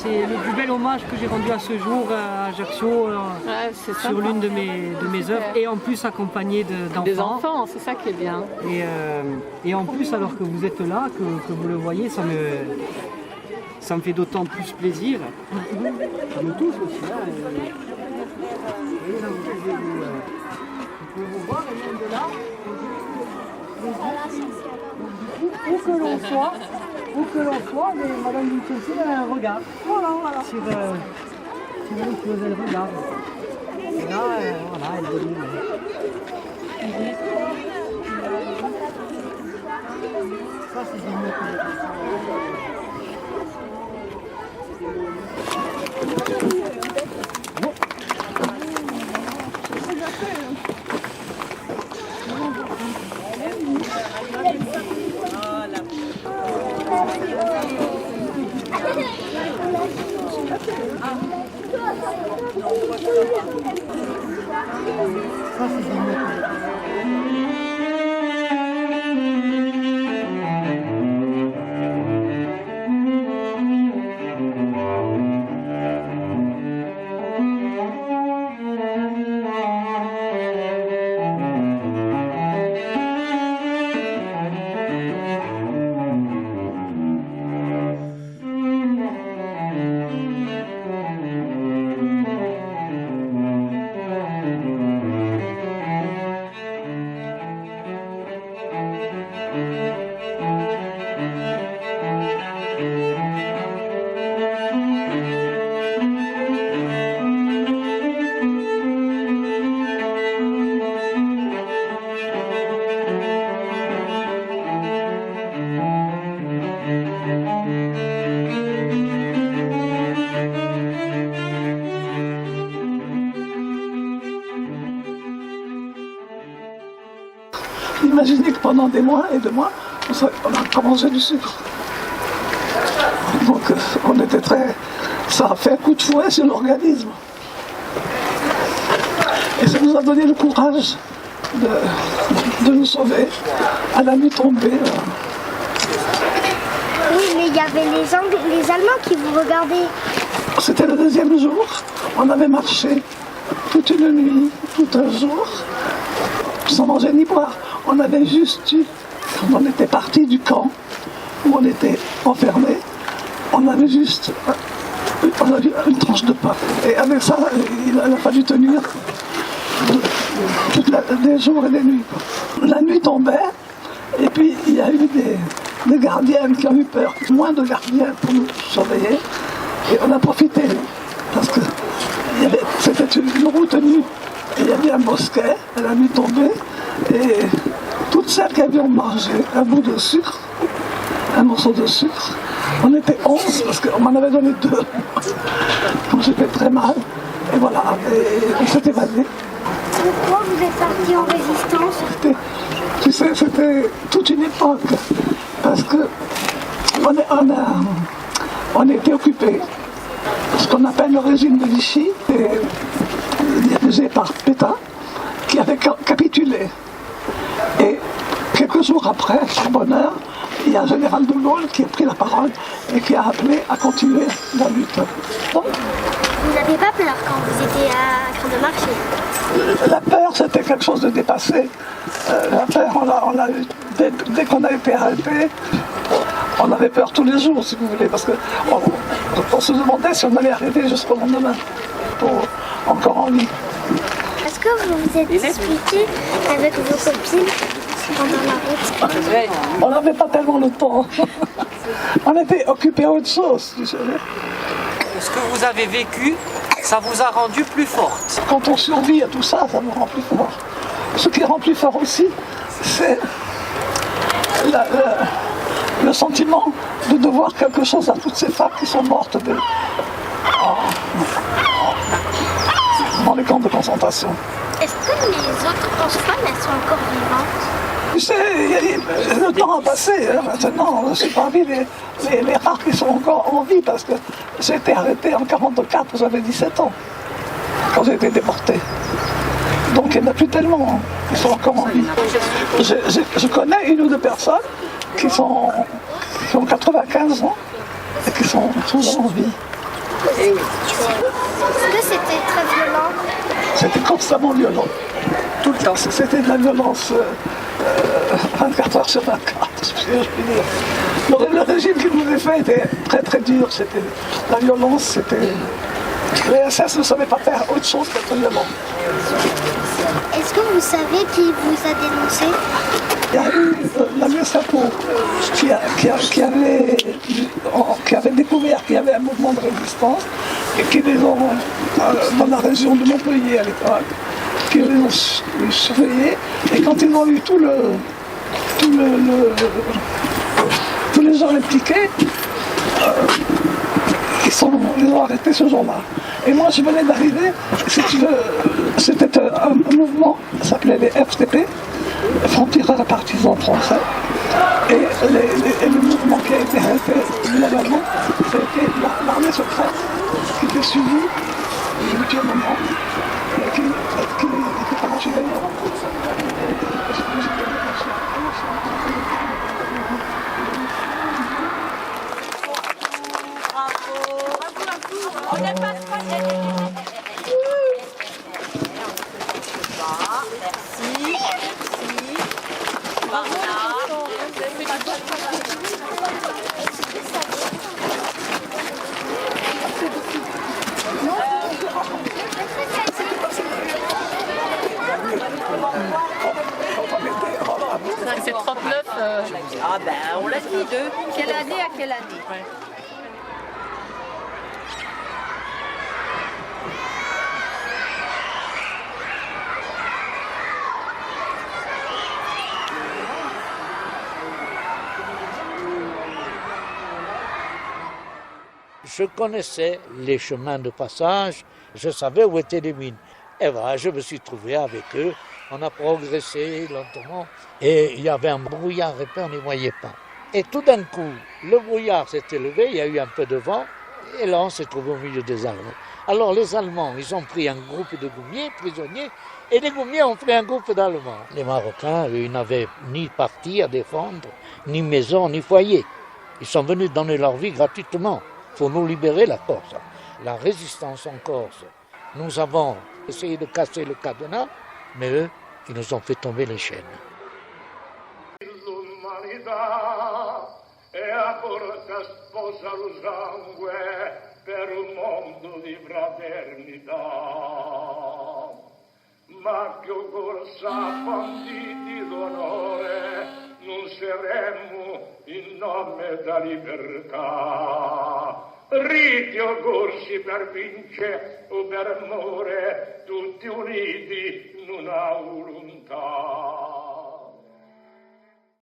c'est le plus bel hommage que j'ai rendu à ce jour à Ajaccio sur l'une de mes œuvres et en plus accompagné d'enfants. Des enfants, c'est ça qui est bien. Et en plus, alors que vous êtes là, que vous le voyez, ça me fait d'autant plus plaisir. Ça me touche aussi. Hein. Et là, vous pouvez vous voir, et même de là. Où que l'on soit, mais Madame Vincenzi a un regard. Voilà. Sur une chose, elle regarde. Et là, voilà, elle domine. Ça, c'est génial. Ça, c'est génial. Imaginez que pendant des mois et des mois, on n'a pas mangé du sucre. Donc on était ça a fait un coup de fouet sur l'organisme. Et ça nous a donné le courage de nous sauver à la nuit tombée. Oui, mais il y avait les Allemands qui vous regardaient. C'était le deuxième jour. On avait marché toute une nuit, tout un jour, sans manger ni boire. On avait juste eu, quand on était parti du camp, où on était enfermés, on avait juste une tranche de pain. Et avec ça, il a fallu tenir des jours et des nuits. La nuit tombait, et puis il y a eu des gardiennes qui ont eu peur, moins de gardiens pour nous surveiller, et on a profité, parce que c'était une route nue, et il y avait un bosquet, et la nuit tombée, et toutes celles qui avaient mangé un bout de sucre, un morceau de sucre, on était 11 parce qu'on m'en avait donné 2. Donc j'étais très mal. Et voilà, et on s'est évadé. Pourquoi vous êtes parti en résistance? Tu sais, c'était toute une époque. Parce que on était occupés. Ce qu'on appelle le régime de Vichy, dirigé par Pétain, qui avait capitulé. Et quelques jours après, par bonheur, il y a le général de Gaulle qui a pris la parole et qui a appelé à continuer la lutte. Donc, vous n'avez pas peur quand vous étiez à train de marcher? La peur, c'était quelque chose de dépassé. La peur, on l'a eu dès qu'on a été arrêté. On avait peur tous les jours, si vous voulez, parce qu'on se demandait si on allait arriver jusqu'au lendemain, encore en vie. Est-ce que vous vous êtes disputé avec vos copines pendant la route? On n'avait pas tellement le temps. On était occupés à autre chose. Ce que vous avez vécu, ça vous a rendu plus forte. Quand on survit à tout ça, ça nous rend plus fort. Ce qui rend plus fort aussi, c'est le sentiment de devoir quelque chose à toutes ces femmes qui sont mortes dans les camps de concentration. Est-ce que les autres 11 femmes, elles sont encore vivantes? Tu sais, le temps a passé, hein. Maintenant, je suis parmi les rares qui sont encore en vie, parce que j'ai été arrêté en 1944, j'avais 17 ans, quand j'ai été déporté. Donc il n'y en a plus tellement qui sont encore en vie. Je connais une ou deux personnes qui ont 95 ans et qui sont toujours en vie. Eh oui. Est-ce que c'était très violent? C'était constamment violent. Tout le temps. C'était de la violence 24 heures sur 24, je puis dire. Le régime qui nous est fait était très très dur. C'était la violence, c'était... Les SS ne savaient pas faire autre chose qu'être violent. Est-ce que vous savez qui vous a dénoncé? Il y a eu la Gestapo qui avait découvert qu'il y avait un mouvement de résistance et qui les ont, dans la région de Montpellier à l'époque, qui les ont surveillés. Et quand ils ont eu tous les gens impliqués, ils ont arrêté ce jour-là. Et moi, je venais d'arriver, c'était un mouvement qui s'appelait les FTP, Francs-Tireurs Partisans Français. Et le mouvement qui a été arrêté globalement, c'était l'armée secrète qui était suivie depuis un moment, qui était arrangée d'ailleurs. On n'est pas troisième. Merci. Bravo. C'est 39. Ah ben on l'a dit, de quelle année à quelle année? Ouais. Je connaissais les chemins de passage, je savais où étaient les mines. Et voilà, je me suis trouvé avec eux, on a progressé lentement et il y avait un brouillard épais, on n'y voyait pas. Et tout d'un coup, le brouillard s'est élevé, il y a eu un peu de vent et là on s'est trouvé au milieu des Allemands. Alors les Allemands, ils ont pris un groupe de Goumiers, prisonniers, et les Goumiers ont pris un groupe d'Allemands. Les Marocains, eux, ils n'avaient ni parti à défendre, ni maison, ni foyer. Ils sont venus donner leur vie gratuitement. Il faut nous libérer la Corse. La résistance en Corse, nous avons essayé de casser le cadenas, mais eux, ils nous ont fait tomber les chaînes. Per un mondo di fraternità, ma che corsa banditi d'onore non saremmo in nome da libertà. Riti o corsi per vincere o per amore, tutti uniti in una volontà.